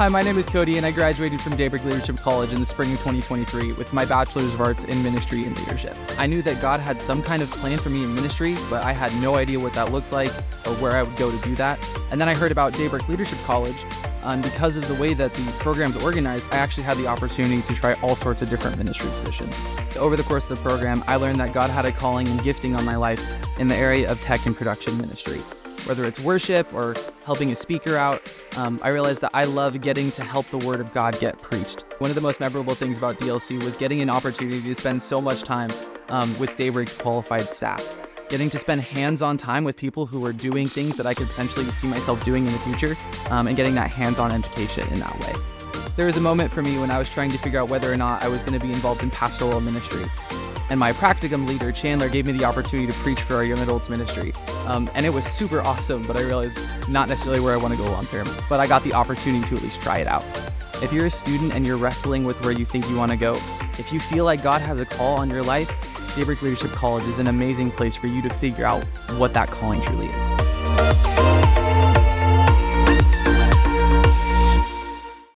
Hi, my name is Cody, and I graduated from Daybreak Leadership College in the spring of 2023 with my Bachelor's of Arts in Ministry and Leadership. I knew that God had some kind of plan for me in ministry, but I had no idea what that looked like or where I would go to do that. And then I heard about Daybreak Leadership College, and because of the way that the program's organized, I actually had the opportunity to try all sorts of different ministry positions. Over the course of the program, I learned that God had a calling and gifting on my life in the area of tech and production ministry. Whether it's worship or helping a speaker out, I realized that I love getting to help the Word of God get preached. One of the most memorable things about DLC was getting an opportunity to spend so much time with Daybreak's qualified staff. Getting to spend hands-on time with people who were doing things that I could potentially see myself doing in the future, and getting that hands-on education in that way. There was a moment for me when I was trying to figure out whether or not I was going to be involved in pastoral ministry. And my practicum leader, Chandler, gave me the opportunity to preach for our young adults ministry. And it was super awesome, but I realized not necessarily where I want to go long term. But I got the opportunity to at least try it out. If you're a student and you're wrestling with where you think you want to go, if you feel like God has a call on your life, Daybreak Leadership College is an amazing place for you to figure out what that calling truly is.